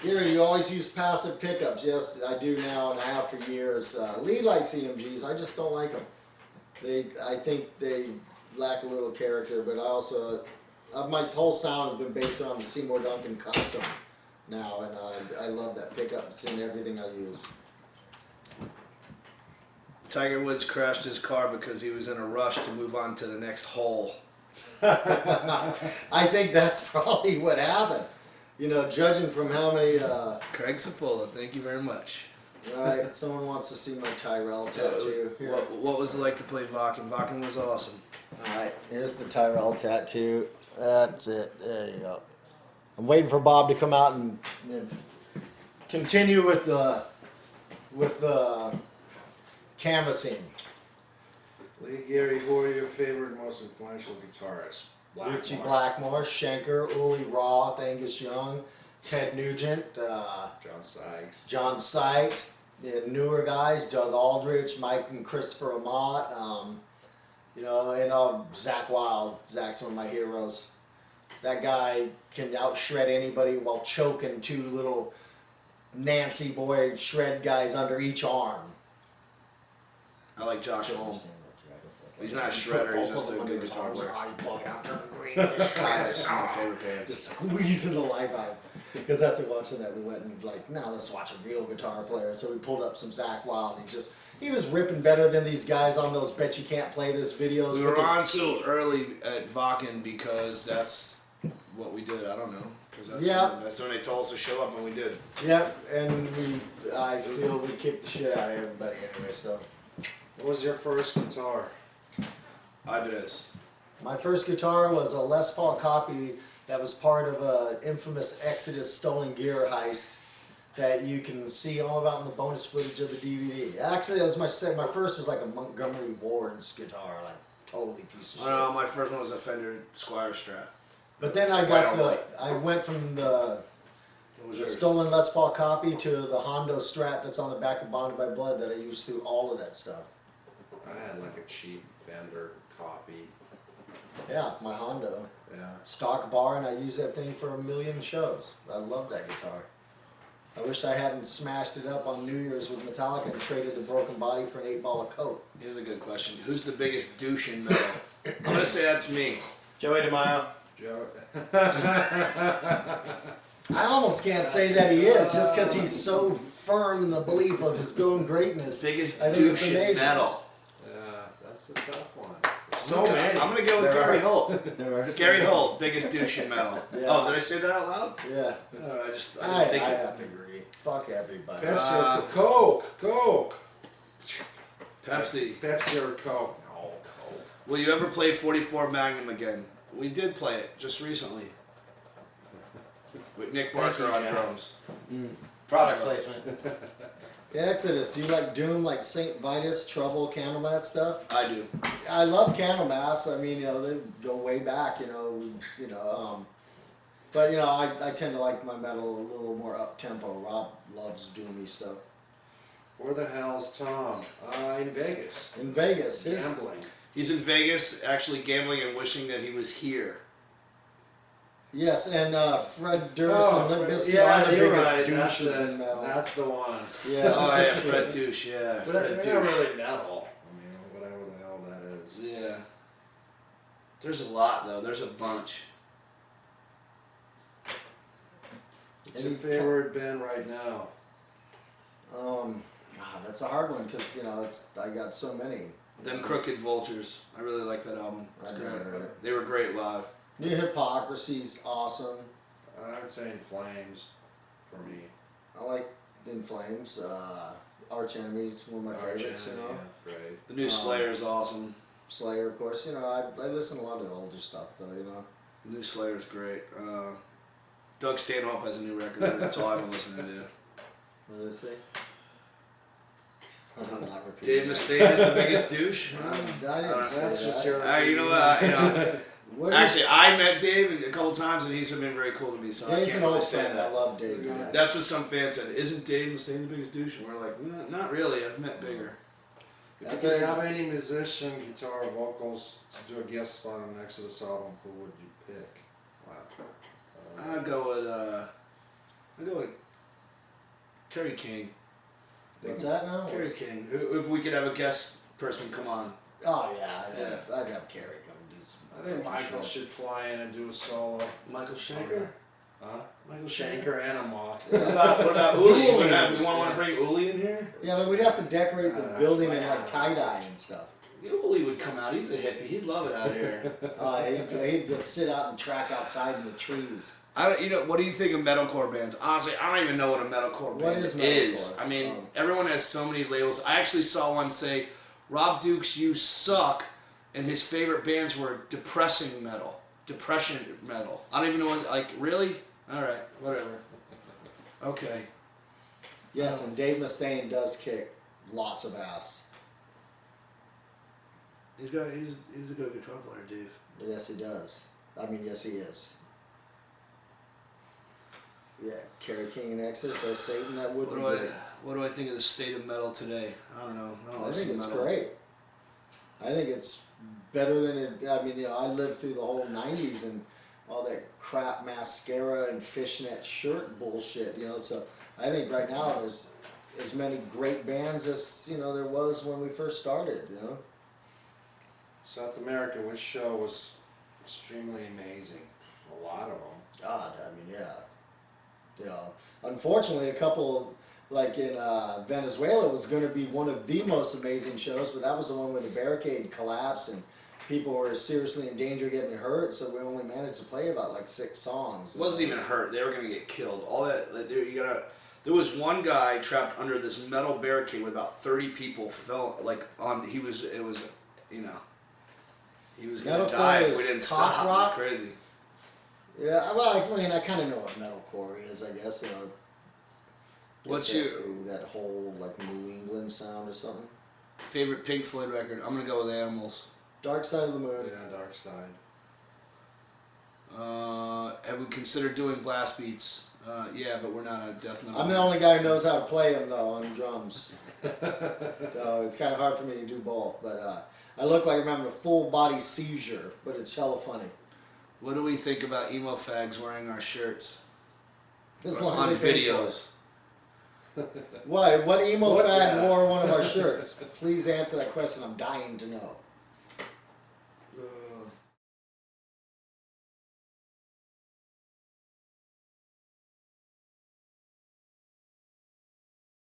You always use passive pickups. Yes, I do now, and I have for years. Lee likes EMGs. I just don't like them. I think they lack a little character, but I also, my whole sound has been based on the Seymour Duncan Custom now, and I love that pickup. It's in everything I use. Tiger Woods crashed his car because he was in a rush to move on to the next hole. I think that's probably what happened. You know, judging from how many... Craig Sapola, thank you very much. Right, someone wants to see my Tyrell tattoo. Here. What was it like to play Vakken? Vakken was awesome. Alright, here's the Tyrell tattoo. That's it. There you go. I'm waiting for Bob to come out and continue with the canvassing. Lee, Gary, who are your favorite, most influential guitarists? Richie Blackmore, Schenker, Uli Roth, Angus Young, Ted Nugent, John Sykes, the newer guys, Doug Aldrich, Mike and Christopher Amat, you know, and Zach Wild. Zach's one of my heroes. That guy can out-shred anybody while choking two little Nancy boy shred guys under each arm. I like Josh Holm. He's not a shredder, he's just a good guitar player. That's my favorite band. Just squeezing the life out. Because after watching that, we went and like, now let's watch a real guitar player. So we pulled up some Zach Wild. He was ripping better than these guys on those Bet You Can't Play This videos. We were on so early at Vakken because that's what we did. I don't know. Cause that's when they told us to show up, and we did. Yep, and I feel we kicked the shit out of everybody anyway, so. What was your first guitar? Ibanez. My first guitar was a Les Paul copy that was part of an infamous Exodus stolen gear heist that you can see all about in the bonus footage of the DVD. Actually, that was my first was like a Montgomery Ward's guitar, like totally piece of shit. I don't know, my first one was a Fender Squire Strat. But then I went from the stolen Les Paul copy to the Hondo Strat that's on the back of Bonded by Blood that I used through all of that stuff. I had like a cheap Fender copy. Yeah, my Hondo. Yeah. Stock bar, and I used that thing for 1 million shows. I love that guitar. I wish I hadn't smashed it up on New Year's with Metallica and traded the broken body for an 8-ball of Coke. Here's a good question. Who's the biggest douche in metal? I'm going to say that's me. Joey DeMaio. Joe. I almost can't say that he is, just because he's so firm in the belief of his own greatness. Biggest I think douche it's in amazing. metal. Yeah, that's a tough one. I'm going to go with Gary Holt. Gary so Holt, biggest douche in metal. Yeah. Oh, did I say that out loud? Yeah. I didn't think I it. have to agree. Fuck everybody. Pepsi or Coke? Coke. Pepsi. Pepsi or Coke? No, Coke. Will you ever play 44 Magnum again? We did play it just recently. With Nick Barker on drums. Product placement. Exodus, do you like Doom, like St. Vitus, Trouble, Candlemass stuff? I do. I love Candlemass. I mean, you know, they go way back, but, I tend to like my metal a little more up-tempo. Rob loves doomy stuff. Where the hell's Tom? In Vegas. In Vegas. Gambling. He's in Vegas actually gambling and wishing that he was here. Yes, and Fred Durst and Limp Bizkit yeah, are the you're biggest right. douches in metal. That's the one. Yeah. Oh, yeah, Fred Douche, yeah. But Fred they're not Douche. really metal. I mean, whatever the hell that is. Yeah. There's a lot, though. There's a bunch. What's your favorite band right now? That's a hard one because I got so many. Them Crooked Vultures. I really like that album. It's I great. never heard it. They were great live. New Hypocrisy's awesome. I would say In Flames for me. I like In Flames. Arch Enemy's one of my favorites. Yeah, great. The new Slayer's awesome. Slayer, of course. I listen to a lot of the older stuff though. The new Slayer's great. Doug Stanhope has a new record. That's all I've been listening to. What did I say? I'm not repeating Dave that. Mustaine is the biggest douche. I didn't That's say just that. your. You know what? What Actually, I met Dave a couple times, and he's been very cool to me, so I Dave's can't an really old say friend. I that. love Dave. Yeah. That's what some fans said. Isn't Dave Mustaine the biggest douche? And we're like, not really. I've met bigger. If you could have any musician, guitar, vocals to do a guest spot on an Exodus album, who would you pick? I'd go with Kerry King. What's that now? Kerry King. If we could have a guest person come on. Oh yeah, I'd have Kerry come do some. I think Michael should fly in and do a solo. Michael Schenker? Huh? Michael Shanker and a moth. What about Uli? We want to bring Uli in here? Yeah, but we'd have to decorate the building in like tie-dye and stuff. Uli would come out. He's a hippie. He'd love it out here. He'd just sit out and track outside in the trees. What do you think of metalcore bands? Honestly, I don't even know what a metalcore What band is metalcore? I mean, everyone has so many labels. I actually saw one say, Rob Dukes, you suck, and his favorite bands were depression metal. I don't even know what, like, really? Alright, whatever. Okay. Yes, and Dave Mustaine does kick lots of ass. He's a good guitar player, Dave. Yes, he does. I mean, yes, he is. Yeah, Kerry King and Exodus, or Satan, that would be great. What do I think of the state of metal today? I don't know. I think it's great. I think it's better than it. I mean, I lived through the whole '90s and all that crap mascara and fishnet shirt bullshit. So I think right now there's as many great bands as there was when we first started. South America, which show was extremely amazing. A lot of them. God, I mean, yeah. Unfortunately, a couple, like in Venezuela, was going to be one of the most amazing shows, but that was the one where the barricade collapsed and people were seriously in danger of getting hurt, so we only managed to play about like 6 songs. It wasn't even hurt. They were going to get killed. All that, there was one guy trapped under this metal barricade with about 30 people fell, he was going to die if we didn't stop. Rock? Crazy. Yeah, well, I mean, I kind of know what metalcore is, I guess. What's that whole like New England sound or something? Favorite Pink Floyd record? I'm gonna go with Animals. Dark Side of the Moon. Yeah, Dark Side. Have we considered doing blast beats? Yeah, but we're not a death metal. I'm the only guy who knows how to play them though on drums. So it's kind of hard for me to do both. But I look like I'm having a full body seizure, but it's hella funny. What do we think about emo fags wearing our shirts? As on long as they pay for videos. it. Why? What emo fag wore one of our shirts? Please answer that question. I'm dying to know.